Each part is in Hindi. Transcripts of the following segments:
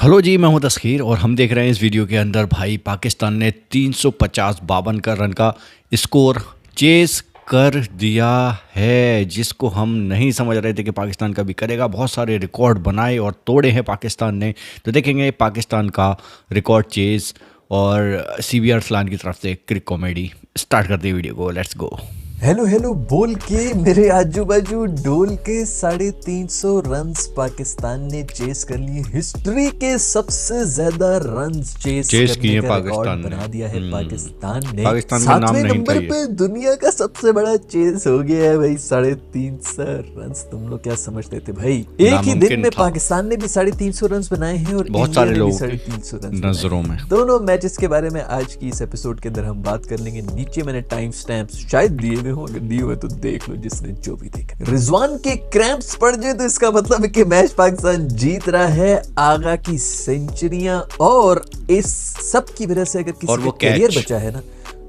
हेलो जी, मैं हूं तस्खीर और हम देख रहे हैं इस वीडियो के अंदर भाई पाकिस्तान ने 350 का रन का स्कोर चेस कर दिया है, जिसको हम नहीं समझ रहे थे कि पाकिस्तान कभी करेगा। बहुत सारे रिकॉर्ड बनाए और तोड़े हैं पाकिस्तान ने। तो देखेंगे पाकिस्तान का रिकॉर्ड चेस और सीबी अरसलान की तरफ से क्रिक कॉमेडी। स्टार्ट करते हैं वीडियो को, लेट्स गो। हेलो हेलो बोल के मेरे आजू बाजू डोल के 350 रन्स पाकिस्तान ने चेस कर लिए। हिस्ट्री के सबसे ज्यादा रन्स चेस किए का पाकिस्तान रिकॉर्ड ने। बना दिया है पाकिस्तान ने। पाकिस्तान का नाम 7वें नहीं था नंबर ये। पे दुनिया का सबसे बड़ा चेस हो गया है भाई। 350 रन्स। तुम लोग क्या समझते थे भाई? एक ही दिन नामुमकिन में था। पाकिस्तान ने भी 350 रन्स बनाए हैं और बहुत इंडिया सारे ने भी लोगों 350 की रन्स नजरों में। दोनों मैचेस के बारे में आज की इस एपिसोड के अंदर हम बात कर लेंगे। नीचे मैंने टाइम स्टैम्प्स शायद दिए हुए हो, अगर दिए हुए तो देख लो जिसने जो भी देखा। रिजवान के क्रैम्प्स पड़ जाए तो इसका मतलब है कि मैच पाकिस्तान जीत रहा है। आगा की सेंचुरियां और इस सब की वजह से अगर किसी और वो का करियर कैच। बचा है ना,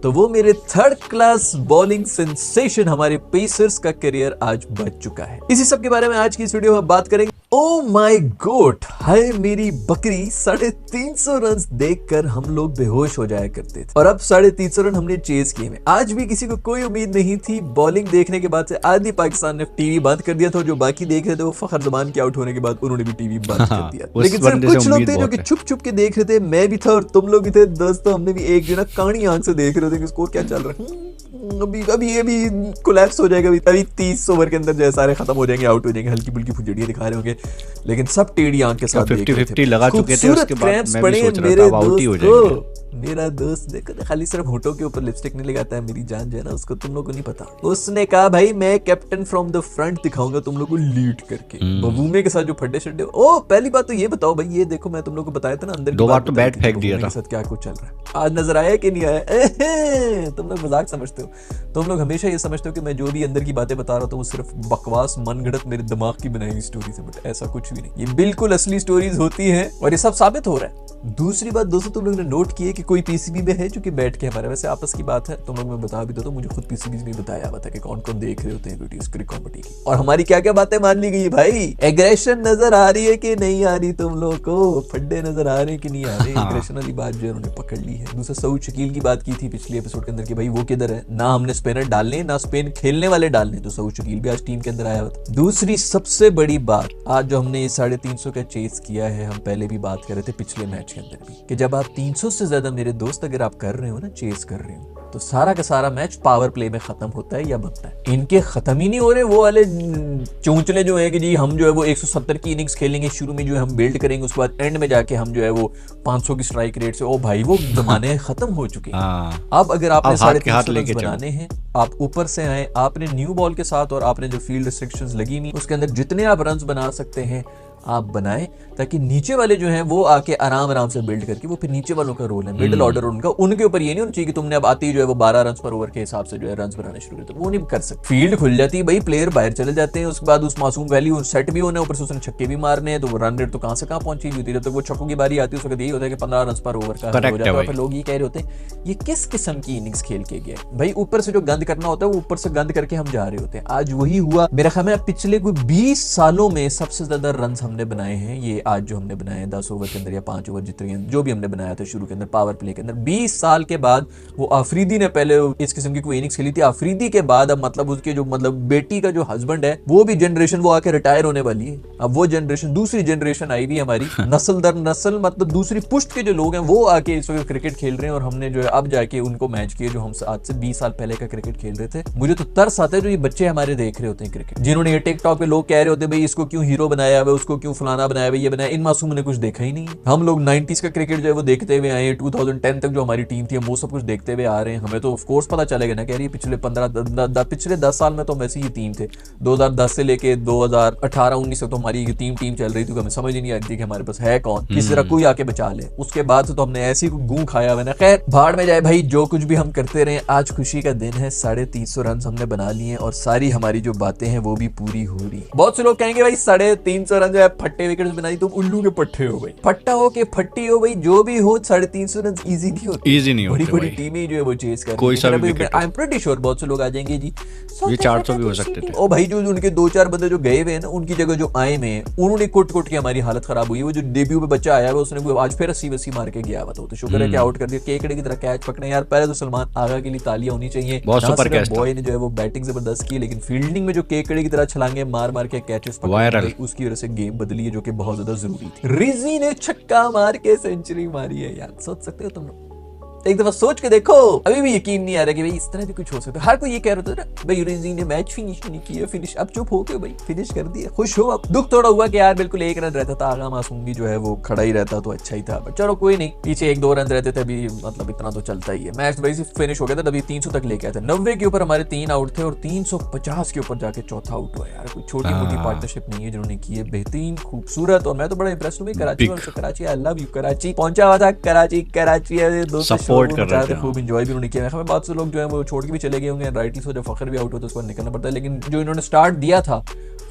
तो वो मेरे थर्ड क्लास बॉलिंग सेंसेशन हमारे पेसर्स का करियर आज बच चुका है। इसी सब के बारे में आज की इस वीडियो में बात करेंगे। ओ माय गॉड, हाय मेरी बकरी। 350 रन देखकर हम लोग बेहोश हो जाया करते थे और अब 350 रन हमने चेज किए हैं। आज भी किसी को कोई उम्मीद नहीं थी। बॉलिंग देखने के बाद से आधी पाकिस्तान ने टीवी बंद कर दिया था। जो बाकी देख रहे थे वो फखर जमान के आउट होने के बाद उन्होंने भी टीवी बंद कर दिया। उस लेकिन सिर्फ बंदे से कुछ लोग उम्मीद थे जो बहुत कि है। छुप छुप के देख रहे थे। मैं भी था और तुम लोग भी थे दोस्तों। हमने भी एक जो ना कानी आंख से देख रहे थे कि स्कोर क्या चल रहा है। अभी ये भी कोलैप्स हो जाएगा। अभी 30 ओवर के अंदर जो है सारे खत्म हो जाएंगे, आउट हो जाएंगे, हल्की फुल्की फुजड़ियां दिखा रहे होंगे, लेकिन सब टेढ़ी आंख के साथ देख रहे थे। 50-50 लगा चुके थे। उसके बाद क्रैम्प्स मैं भी पड़े सोच रहा मेरे था अब आउट ही हो दोस्त जाएंगे। को। मेरा दोस्त देखो ना, खाली सिर्फ होठों के ऊपर लिपस्टिक नहीं लगाता है। मेरी जान जो है ना, उसको तुम लोग को नहीं पता। उसने कहा भाई मैं कैप्टन फ्रॉम द फ्रंट दिखाऊंगा तुम लोग को लीड करके। बबूमे के साथ जो फड्डे शड्डे। ओ पहली बात तो ये बताओ भाई, ये देखो मैं तुम लोग को बताया था ना अंदर की 2 बार बात तो बताई बैट थी, फेंक बबूमे दिया के था। साथ क्या कुछ चल रहा है। आज नजर आया कि नहीं आया? तुम लोग मजाक समझते हो। तुम लोग हमेशा ये समझते हो कि मैं जो भी अंदर की बातें बता रहा हूँ वो सिर्फ बकवास मनगढ़ंत मेरे दिमाग की बनाई हुई स्टोरीज है, बट ऐसा कुछ भी नहीं। ये बिल्कुल असली स्टोरीज होती हैं और ये सब साबित हो रहा है। दूसरी बात दोस्तों, तुम लोग ने नोट की है कि कोई पीसीबी में है जो कि बैठ के हमारे वैसे आपस की बात है। तुम लोग मैं बता भी दो तो मुझे खुद पीसीबी में बताया हुआ था कि कौन कौन देख रहे होते हैं वीडियोस क्रिक कॉमेडी की, और हमारी क्या क्या बातें मान ली गई भाई। एग्रेशन नजर आ रही है कि नहीं आ रही? तुम लोग को फड्डे नजर आ रहे हैं कि नहीं आ रहे? एग्रेशन वाली बात जो है उन्होंने पकड़ ली है। दूसरा सऊद शकील की बात की थी पिछले एपिसोड के अंदर कि भाई वो किधर है। ना हमने स्पिनर डालने ना स्पिन खेलने वाले डालने, तो सऊद शकील भी आज टीम के अंदर आया हुआ था। दूसरी सबसे बड़ी बात, आज जो हमने 350 का चेस किया है, हम पहले भी बात कर रहे थे पिछले मैच के अंदर भी, कि जब आप 300 से ज्यादा मेरे दोस्त अगर आप कर रहे हो ना, चेस कर रहे हो, तो सारा का सारा मैच पावर प्ले में खत्म होता है या बनता है। इनके खत्म ही नहीं हो रहे वो वाले चौंचले जो है कि जी हम जो है वो 170 की इनिंग्स खेलेंगे, शुरू में जो है हम बिल्ड करेंगे, उसके बाद एंड में जाके हम जो है वो 500 की स्ट्राइक रेट से। ओ भाई वो जमाने खत्म हो चुके हैं। अब अगर आपने 350 रन बनाने हैं, आप ऊपर से आए, आपने न्यू बॉल के साथ और आपने जो फील्ड रिस्ट्रिक्शंस लगी हुई उसके अंदर जितने आप रन बना सकते हैं आप बनाएं, ताकि नीचे वाले जो हैं वो आके आराम आराम से बिल्ड करके, वो फिर नीचे वालों का रोल है, मिडिल ऑर्डर उनका, उनके ऊपर ये नहीं होना चाहिए कि तुमने अब आते ही जो है वो 12 रन पर ओवर के हिसाब से जो है रन बनाने शुरू करते, वो नहीं कर सकते। फील्ड खुल जाती है भाई, प्लेयर बाहर चले जाते हैं, उसके बाद उस मासूम वैल्यू सेट भी होना है, ऊपर से उसने छक्के भी मारने हैं, तो वो रन रेट तो कहां से कहां पहुंची हुई होती है। जब तक वो छक्कों की बारी आती है उस वक्त यही होता है कि 15 रन पर ओवर का हो जाता है। फिर लोग ये कह रहे होते हैं ये किस किस्म की इनिंग्स खेल के गया भाई। ऊपर से जो गंद करना होता है वो ऊपर से गंद करके हम जा रहे होते हैं। आज वही हुआ। मेरा ख्याल है पिछले कोई 20 सालों में सबसे ज्यादा रन हमने बनाए हैं ये आज जो हमने बनाए 10 ओवर के अंदर या 5 ओवर जितने जो भी हमने बनाया था शुरू के अंदर पावर प्ले के अंदर। 20 साल के बाद वो आफरीदी ने पहले इस किस्म की कोई इनिंग्स खेली थी। आफरीदी के बाद अब मतलब उसके जो मतलब बेटी का जो हस्बैंड है वो भी जनरेशन वो आके रिटायर होने वाली है। अब वो जनरेशन दूसरी जनरेशन आई भी हमारी नस्ल दर नस्ल, मतलब दूसरी पुश्त के जो लोग हैं वो आके इस वक्त क्रिकेट खेल रहे हैं, और हमने जो है अब जाके उनको मैच किए जो हम आज से 20 साल पहले का क्रिकेट खेल रहे थे। मुझे तो तरस आता है जो ये बच्चे हमारे देख रहे होते हैं क्रिकेट, जिन्होंने ये टिकटॉक पे लोग कह रहे होते हैं भाई इसको क्यों हीरो बनाया है, उसको क्यों फलाना बनाया है, ये बनाया। इन मासूम ने कुछ देखा ही नहीं है। हम लोग 90s का क्रिकेट जो है वो देखते हुए आए, 2010 तक जो हमारी टीम थी हम वो सब कुछ देखते हुए आ रहे हैं। हमें तो ऑफ कोर्स पता चलेगा ना, कह रही है पिछले 10 साल में तो वैसे ही टीम थे। 2010 से लेके 2018-19 तक तो हमारी टीम चल रही थी, हमें समझ ही नहीं आ रही थी कि हमारे पास है कौन, किस तरह कोई आके बचा ले। उसके बाद से तो हमने ऐसी गूं खाया हुआ ना। खैर भाड़ में जाए भाई, जो कुछ भी हम करते रहे। आज खुशी का दिन है, 350 रन हमने बना लिए और सारी हमारी जो बातें हैं वो भी पूरी हो रही। बहुत से लोग कहेंगे भाई 350 रन जो है फट्टे विकेट बनाई, तुम उल्लू के पट्टे हो भाई, फट्टा हो के फट्टी हो भाई, जो भी हो 350 रन इजी नहीं होते, इजी नहीं होते बड़ी भाई। टीमें जो है वो चेस कर कोई सा भी wicket I am pretty sure बहुत से लोग आ जाएंगे जी, ये 400 भी हो सकते थे। ओ भाई जो उनके 2-4 बंदे जो गए हुए हैं ना, उनकी जगह जो आए में उन्होंने कुट के हमारी हालत खराब हुई है। वो जो डेब्यू पे बच्चा आया है उसने आज फिर 80 मार के गया हुआ, तो शुक्र है कि आउट कर दिया, केकड़े की तरह कैच पकड़े यार। पहले तो सलमान आगा के लिए तालियां होनी चाहिए, बहुत सुपर कैच था। बॉय ने जो है वो बैटिंग जबरदस्त की, लेकिन फील्डिंग में जो केकड़े की तरह छलांगे मार के कैचेस वायरल, उसकी वजह से गेम बदली है, जो कि बहुत ज्यादा जरूरी थी। रिजी ने छक्का मार के सेंचुरी मारी है यार, सोच सकते हो तुम लोग, एक दफा सोच के देखो। अभी भी यकीन नहीं आ रहा कि भाई इस तरह भी कुछ हो सकता है। हर कोई ये कह रहा था ना भाई रिजी ने मैच फिनिश नहीं किया, फिनिश, अब चुप हो गए भाई, फिनिश कर दिया, खुश हो। अब दुख थोड़ा हुआ कि यार बिल्कुल 1 रन रहता था, आगा मासूम भी जो है वो खड़ा ही रहता तो अच्छा ही था, बट चलो कोई नहीं, पीछे 1-2 रन रहते थे, अभी मतलब इतना तो चलता ही है। मैच भाई फिनिश हो गया था, अभी 300 तक लेके आए थे, 90 के ऊपर हमारे 3 आउट थे और 350 के ऊपर जाके चौथा आउट हुआ यार। कोई छोटी मोटी पार्टनरशिप नहीं है जिन्होंने की है, बेहतरीन खूबसूरत, और मैं तो बड़ा इंप्रेस हूँ कराची वालों से। Karachi I love you, Karachi पहुंचा हुआ था, कराची सपोर्ट कर रहे थे, खूब एंजॉय भी उन्होंने किया। हमें बहुत से लोग जो है वो छोड़ के भी चले गए होंगे, राइटली सो, जब फखर भी आउट होता है उसको निकलना पड़ता है, लेकिन जो इन्होंने स्टार्ट दिया था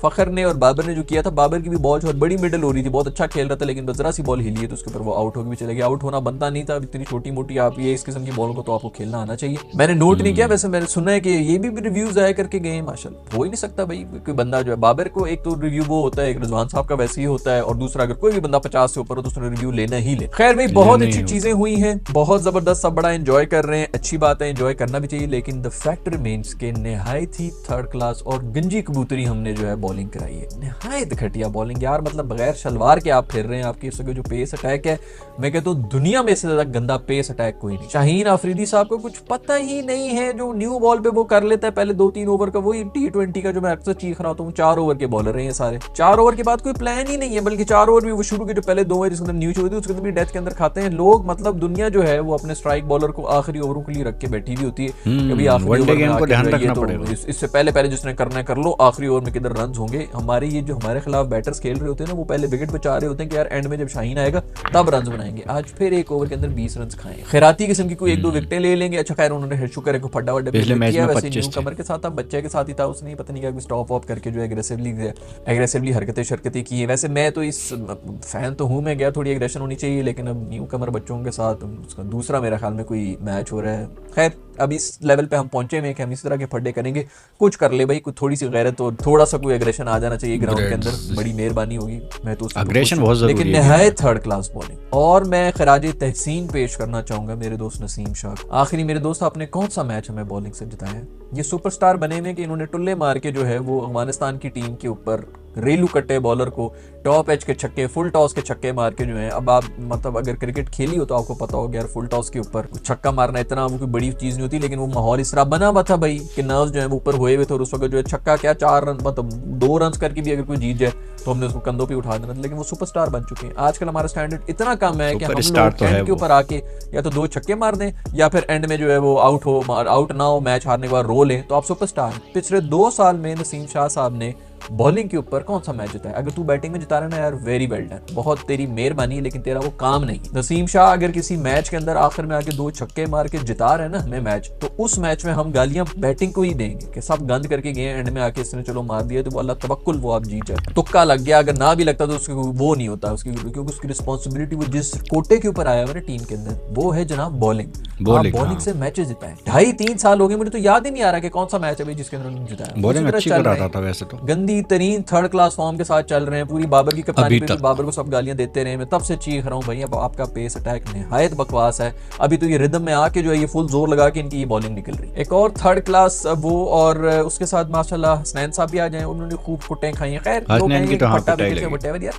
फखर ने और बाबर ने जो किया था, बाबर की भी बॉल बहुत बड़ी मिडल हो रही थी, बहुत अच्छा खेल रहा था, लेकिन बस जरा सी बॉल हिली है तो उसके ऊपर वो आउट होकर भी चले गया। आउट होना बनता नहीं था, इतनी छोटी मोटी आप ये इस किस्म की बॉल को तो आपको खेलना आना चाहिए। मैंने नोट नहीं किया, वैसे मैंने सुना है कि ये भी रिव्यूज आया करके गए, माशाल्लाह हो ही नहीं सकता भाई कोई बंदा जो है, बाबर को एक तो रिव्यू वो होता है, एक रिजवान साहब का वैसे ही होता है, और दूसरा अगर कोई भी बंदा 50 से ऊपर हो तो उसने रिव्यू लेना ही ले। खैर भाई बहुत अच्छी चीजें हुई हैं, बहुत जबरदस्त, सब बड़ा एंजॉय कर रहे हैं, अच्छी बात है, एंजॉय करना भी चाहिए, लेकिन द फैक्ट रिमेन्स के निहायत ही थर्ड क्लास और गंजी कबूतरी हमने जो है बॉलिंग कराई है, निहायत घटिया बॉलिंग यार। मतलब बगैर शलवार के आप फिर रहे हैं, आपकी इसका जो पेस अटैक है, मैं कहता हूँ दुनिया में से ज्यादा गंदा पेस अटैक कोई नहीं। शाहीन अफरीदी साहब को कुछ पता ही नहीं है, जो न्यू बॉल पे वो कर लेता है पहले 2-3 ओवर का, वही T20 का जो मैं अक्सर चीख रहा हूँ, 4 ओवर के बॉलर हैं ये सारे, 4 ओवर के बाद कोई प्लान ही नहीं है, बल्कि 4 ओवर भी वो शुरू के जो पहले 2 ओवर जिसके अंदर न्यू होती है उसके अंदर भी डेथ के अंदर खाते हैं लोग। मतलब दुनिया जो है वो अपने स्ट्राइक बॉलर को आखिरी ओवरों के लिए रख के बैठी भी होती है, कभी आखिरी ओवर में आके इससे पहले जिसने करना है कर लो, आखिरी ओवर में किधर रन होंगे। हमारे ये जो हमारे खिलाफ बैटर्स खेल रहे होते हैं ना, वो पहले विकेट बचा रहे होते हैं कि यार एंड में जब शाहीन आएगा तब रन बनाएंगे। आज फिर 1 ओवर के अंदर 20 रन खाए, खैराती किस्म की कोई 1-2 विकेटें ले लेंगे। अच्छा खैर उन्होंने शुक्र है को फड्डा वड्डा किया, वैसे न्यू कमर के साथ, अब बच्चे के साथ ही था, उसने पता नहीं क्या स्टॉप ऑफ करके जो एग्रेसिवली हरकतें की है। वैसे मैं तो इस फैन तो हूँ, मैं गया, थोड़ी एग्रेशन होनी चाहिए, लेकिन अब न्यू कमर बच्चों के साथ उसका दूसरा मेरा ख्याल में कोई मैच हो रहा है। खैर अब इस लेवल पे हम पहुंचे में कि हम इस तरह के फड्डे करेंगे, कुछ कर ले भाई, कुछ थोड़ी सी गैरत और थोड़ा सा कोई एग्रेशन आ जाना चाहिए ग्राउंड के अंदर, बड़ी मेहरबानी होगी। मैं तो एग्रेशन बहुत जरूरी है, लेकिन निहायत थर्ड क्लास बॉलिंग। और मैं खराजे तहसीन पेश करना चाहूंगा मेरे दोस्त नसीम शाह। आखिरी मेरे दोस्त आपने कौन सा मैच हमें बॉलिंग से जिताया है? ये सुपरस्टार बने में कि इन्होंने टुल्ले मार के जो है वो अफगानिस्तान की टीम के ऊपर रेलू कट्टे बॉलर को टॉप एज के छक्के, फुल टॉस के छक्के मार के जो है, अब आप मतलब अगर क्रिकेट खेली हो तो आपको पता होगा यार फुल टॉस के ऊपर छक्का मारना इतना वो कोई बड़ी चीज नहीं होती, लेकिन वो माहौल इस तरह बना हुआ था भाई कि नर्व्स जो है वो ऊपर हुए हुए थे, और उस वक्त जो है छक्का क्या 4 रन मतलब 2 रन करके भी अगर कोई जीत जाए तो हमने उसको कंधों पे उठा देना था, लेकिन वो सुपरस्टार बन चुके हैं। आजकल हमारा स्टैंडर्ड इतना कम है कि हम लोग एंड के ऊपर आके या तो 2 छक्के मार दें या फिर एंड में जो है वो आउट ना हो, मैच हारने के बाद रो लें तो आप सुपरस्टार। पिछले 2 साल में नसीम शाह साहब ने बॉलिंग के ऊपर कौन सा मैच जिताया? अगर तू बैटिंग में जिता रहा है ना यार, वेरी वेल डन, बहुत तेरी मेहरबानी है, लेकिन तेरा वो काम नहीं। नसीम शाह अगर किसी मैच के अंदर आखिर में आके 2 छक्के मार के जिता रहे ना हमें मैच, तो उस मैच में हम गालियां बैटिंग को ही देंगे कि सब गंद करके गए, एंड में आके इसने चलो मार दिया, तो वो अल्लाह तवक्कुल वो आप जीत जाए। तुक्का लग गया, अगर ना भी लगता तो उसको वो नहीं होता उसकी, क्योंकि उसकी रिस्पॉन्सिबिलिटी वो जिस कोटे के ऊपर आया हुआ ना टीम के अंदर, वो है जनाब बॉलिंग। बॉलिंग से मैचेस जिताए। 2.5-3 साल हो गए, मुझे तो याद ही नहीं आ रहा कि कौन सा मैच है भाई जिसके अंदर उन्होंने जिताया। बॉलिंग अच्छी कर रहा था वैसे तो, गंदी तरीन थर्ड क्लास फॉर्म के साथ चल रहे हैं, पूरी बाबर की कप्तानी पे बाबर को सब गालियां देते रहे, मैं तब से चीख रहा हूं भाई अब आपका पेस अटैक निहायत बकवास है। अभी तो ये रिदम में आके जो है ये फुल जोर लगा के इनकी ये बॉलिंग निकल रही है। एक और थर्ड क्लास वो, और उसके साथ माशाल्लाह हसनैन साहब भी आ जाए, उन्होंने खूब कुटें खाई हैं। खैर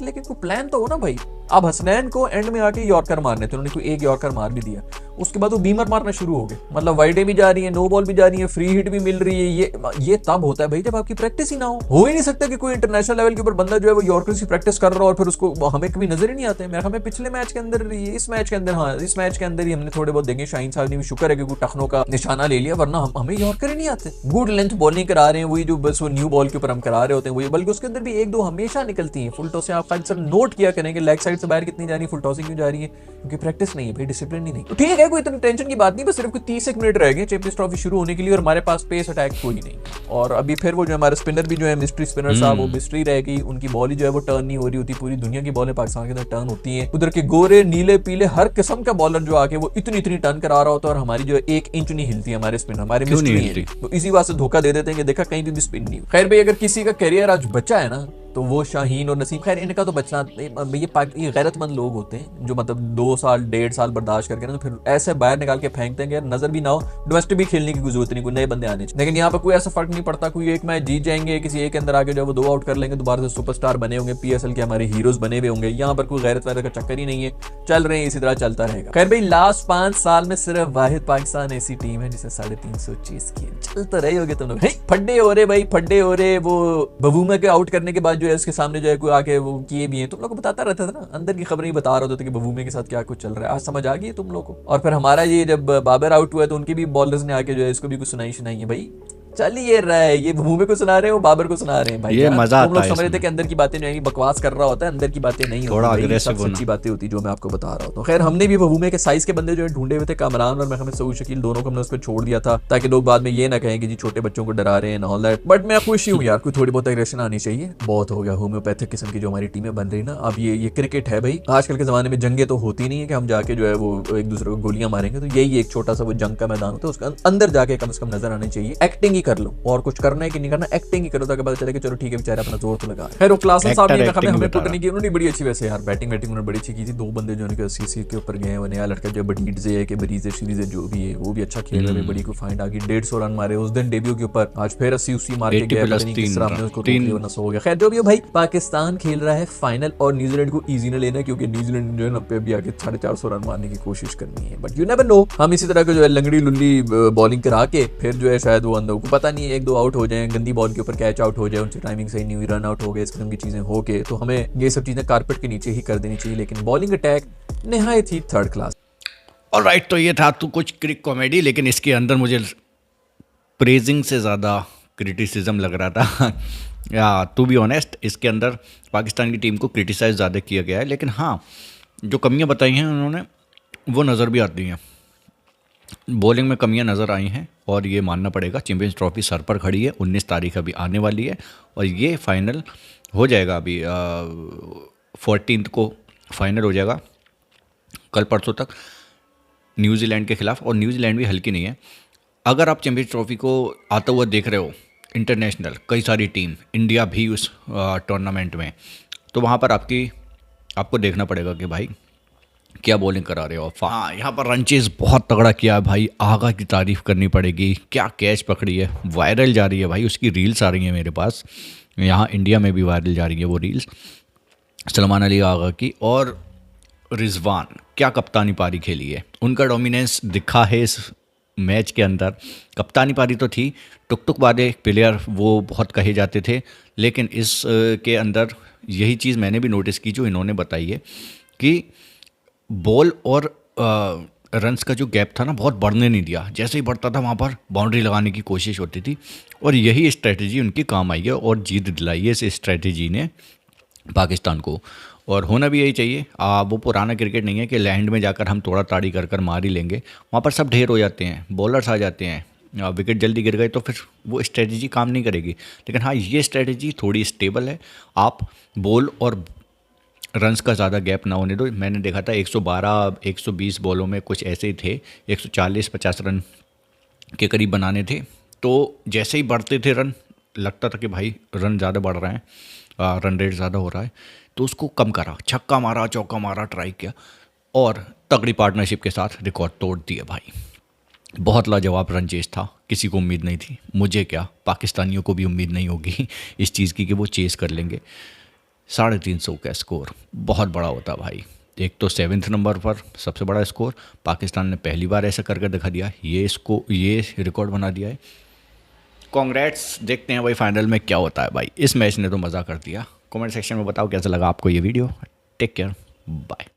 लेकिन कोई प्लान तो हो ना भाई। अब हसनैन को एंड में आके यॉर्कर मारने थे, उन्होंने कोई 1 यॉर्कर मार भी दिया, उसके बाद वो बीमर मारना शुरू हो गए, मतलब वाइडें भी जा रही है, नो बॉल भी जा रही है, फ्री हिट भी मिल रही है। ये तब होता है भाई जब आपकी प्रैक्टिस ही ना हो ही नहीं सकता कि कोई इंटरनेशनल लेवल के ऊपर बंदा जो है वो यॉर्कर की प्रैक्टिस कर रहा है और फिर उसको हमें कभी नजर ही नहीं आते। मेरे हमें पिछले मैच के अंदर, इस मैच के अंदर ही हमने थोड़े बहुत देंगे। शाहीन साहब ने भी शुक्र है कि कोई टखनों का निशाना ले लिया, वरना हमें यॉर्कर ही नहीं आते। गुड लेंथ बॉलिंग करा रहे हैं, वही जो बस वो न्यू बॉल के ऊपर हम करा रहे होते हैं वही, बल्कि उसके अंदर भी 1-2 हमेशा निकलती है फुल टॉस से। आप अक्सर नोट किया करेंगे लेग साइड से बाहर कितनी जा रही है, फुल टॉसिंग क्यों जा रही है, क्योंकि प्रैक्टिस नहीं है भाई, डिसिप्लिन ही नहीं। ठीक है, कोई इतनी टेंशन की बात नहीं, बस सिर्फ कोई 30 एक मिनट रह गए चैंपियंस ट्रॉफी शुरू होने के लिए और हमारे पास पेस अटैक कोई नहीं। और अभी फिर वो जो हमारे स्पिनर भी जो है मिस्ट्री स्पिनर साहब, वो मिस्ट्री रह गई, उनकी बॉल ही जो है वो टर्न नहीं हो रही होती। पूरी दुनिया की बॉलें पाकिस्तान के अंदर टर्न होती हैं, उधर के गोरे नीले पीले हर किस्म का बॉलर जो आके वो इतनी टर्न करा रहा होता है और हमारी जो 1 इंच नहीं हिलती हमारे स्पिनर, हमारे मिस्ट्री है, तो इसी बात से धोखा दे देते हैं कि देखा कहीं भी स्पिन नहीं। खैर भाई, अगर किसी का करियर आज बचा है ना तो वो शाहीन और नसीम, खैर इनका तो बचना, ये गैरतमंद लोग होते हैं जो मतलब 2 साल 1.5 साल बर्दाश्त करके ना तो फिर ऐसे बाहर निकाल के फेंकते हैं कि यार नजर भी ना हो, डोमेस्टिक भी खेलने की कोई जरूरत नहीं, कोई नए बंदे आने चाहिए। लेकिन यहाँ पर कोई ऐसा फर्क नहीं पड़ता, कोई एक मैच जीत जाएंगे, किसी एक के अंदर आके जो वो 2 आउट कर लेंगे, दोबारा से सुपरस्टार बने होंगे, PSL के हमारे हीरोज बने हुए होंगे। यहाँ पर कोई गैरत वैरत का चक्कर ही नहीं है, चल रहे हैं इसी तरह चलता रहेगा। खैर भाई, लास्ट 5 साल में सिर्फ वाहिद पाकिस्तान ऐसी टीम है जिसे 350 चेस किए, चलते रहे होगे तुम लोग। फड्डे हो रहे भाई, फड्डे हो रहे। वो बबूमा के आउट करने के बाद जो है उसके सामने जो है कोई आके वो किए भी हैं, तुम लोग को बताता रहता था ना, अंदर की खबरें ही बता रहे होते थे कि बबूमे के साथ क्या कुछ चल रहा है। आज समझ आ गई है तुम लोग को। और फिर हमारा ये जब बाबर आउट हुआ तो उनके भी बॉलर्स ने आके जो है इसको भी कुछ सुनाई है भाई, चल ये रहा है, ये बबूमे को सुना रहे हैं, वो बाबर को सुना रहे हैं भाई। ये मजा तुम लोग आता है समझ रहे थे इसमें। कि अंदर की बातें जो है बकवास कर रहा होता है, अंदर की बातें नहीं थोड़ा होती, aggressive सब होना। सच्ची बातें होती जो मैं आपको बता रहा हूँ। खैर, हमने भी बबूमे के साइज के बंदे जो है ढूंढे हुए थे, कामरान और महमद सऊद शकील, दोनों को हमने उस पर छोड़ दिया था ताकि लोग बाद में ये ना कहें कि जी छोटे बच्चों को डरा रहे हैं ऑल दैट। बट मैं खुश हूँ यार, कोई थोड़ी बहुत एग्रेशन आनी चाहिए, बहुत हो गया होम्योपैथिक किस्म की जो हमारी टीमें बन रही ना। अब ये क्रिकेट है भाई, आजकल के जमाने में जंगे तो होती नहीं है कि हम जाके जो है वो एक दूसरे को गोलियां मारेंगे, तो यही एक छोटा सा वो जंग का मैदान होता है, उसके अंदर जाके कम से कम नजर आनी चाहिए। एक्टिंग ही कर लो, और कुछ करना है कि नहीं करना, एक्टिंग ही करो ताकि पता चले कि चलो ठीक है बेचारा अपना जोर तो लगा। खैर, वो क्लासन साहब ने हमें पुट नहीं की, उन्होंने बड़ी अच्छी, वैसे यार बैटिंग उन्होंने बड़ी अच्छी की थी। 2 बंदे जो उनके CC के ऊपर गए, वो नया लड़का जो बडीड से है कि बरीज सीरीज है जो भी है, वो भी अच्छा खेल रहा है, बड़ी को फाइंड आ गई, 150 रन मारे उस दिन डेब्यू के ऊपर। आज फिर 80 मार के गया, पता नहीं किस तरह हमने उसको रोक लिया वरना सो हो गया। खैर जो भी हो भाई, पाकिस्तान खेल रहा है फाइनल और न्यूजीलैंड को इजी न लेना, क्योंकि न्यूजीलैंड जो है ना पे भी आके 450 रन मारने की कोशिश करनी है। बट यू नेवर नो, हम इसी तरह का जो है लंगड़ी लुल्ली बॉलिंग करा के फिर जो है शायद वो अंदर को पता नहीं 1-2 आउट हो जाए, गंदी बॉल के ऊपर कैच आउट हो जाए, उनसे टाइमिंग सही नहीं हुई, रन आउट हो गए, इस किस्म की चीजें हो गए, तो हमें ये सब चीजें कारपेट के नीचे ही कर देनी चाहिए। लेकिन बॉलिंग अटैक निहायत ही 3rd क्लास। ऑलराइट, तो ये था तो कुछ क्रिक कॉमेडी, लेकिन इसके अंदर मुझे प्रेजिंग से ज़्यादा क्रिटिसिज्म लग रहा था। या टू बी ऑनेस्ट, इसके अंदर पाकिस्तान की टीम को क्रिटिसाइज ज़्यादा किया गया है, लेकिन हाँ, जो कमियां बताई हैं उन्होंने वो नज़र भी आती हैं। बॉलिंग में कमियां नज़र आई हैं और ये मानना पड़ेगा। चैंपियंस ट्रॉफी सर पर खड़ी है, 19 तारीख अभी आने वाली है और ये फाइनल हो जाएगा, अभी 14 को फाइनल हो जाएगा, कल परसों तक, न्यूजीलैंड के खिलाफ। और न्यूजीलैंड भी हल्की नहीं है। अगर आप चैंपियंस ट्रॉफी को आता हुआ देख रहे हो इंटरनेशनल, कई सारी टीम, इंडिया भी उस टूर्नामेंट में, तो वहाँ पर आपको देखना पड़ेगा कि भाई क्या बॉलिंग करा रहे हो। हाँ, यहाँ पर रनचेज बहुत तगड़ा किया है भाई, आगा की तारीफ़ करनी पड़ेगी, क्या कैच पकड़ी है, वायरल जा रही है भाई, उसकी रील्स आ रही हैं मेरे पास, यहाँ इंडिया में भी वायरल जा रही है वो रील्स, सलमान अली आगा की। और रिजवान क्या कप्तानी पारी खेली है, उनका डोमिनेंस दिखा है इस मैच के अंदर। कप्तानी पारी तो थी, टुक वाले प्लेयर वो बहुत कहे जाते थे, लेकिन इस के अंदर यही चीज़ मैंने भी नोटिस की जो इन्होंने बताई है कि बॉल और रन्स का जो गैप था ना, बहुत बढ़ने नहीं दिया। जैसे ही बढ़ता था वहाँ पर बाउंड्री लगाने की कोशिश होती थी, और यही स्ट्रेटजी उनकी काम आई है और जीत दिलाई है इस स्ट्रेटजी ने पाकिस्तान को। और होना भी यही चाहिए। वो पुराना क्रिकेट नहीं है कि लैंड में जाकर हम तोड़ा ताड़ी कर मार ही लेंगे, वहाँ पर सब ढेर हो जाते हैं, बॉलर्स आ जाते हैं, विकेट जल्दी गिर गए तो फिर वो स्ट्रेटजी काम नहीं करेगी। लेकिन हाँ, ये स्ट्रेटजी थोड़ी स्टेबल है, आप बॉल और रन्स का ज़्यादा गैप ना होने दो। मैंने देखा था 112-120 बॉलों में कुछ ऐसे ही थे, 140-50 रन के करीब बनाने थे। तो जैसे ही बढ़ते थे रन, लगता था कि भाई रन ज़्यादा बढ़ रहे हैं, रन रेट ज़्यादा हो रहा है, तो उसको कम करा, छक्का मारा, चौका मारा, ट्राई किया और तगड़ी पार्टनरशिप के साथ रिकॉर्ड तोड़ दिए भाई। बहुत लाजवाब रन चेस था, किसी को उम्मीद नहीं थी, मुझे क्या, पाकिस्तानियों को भी उम्मीद नहीं होगी इस चीज़ की कि वो चेस कर लेंगे। 350 का स्कोर बहुत बड़ा होता भाई। एक तो 7वें नंबर पर सबसे बड़ा स्कोर, पाकिस्तान ने पहली बार ऐसा करके दिखा दिया, ये रिकॉर्ड बना दिया है। कांग्रेट्स, देखते हैं भाई फाइनल में क्या होता है भाई। इस मैच ने तो मज़ा कर दिया। कमेंट सेक्शन में बताओ कैसा लगा आपको ये वीडियो। Take care, bye.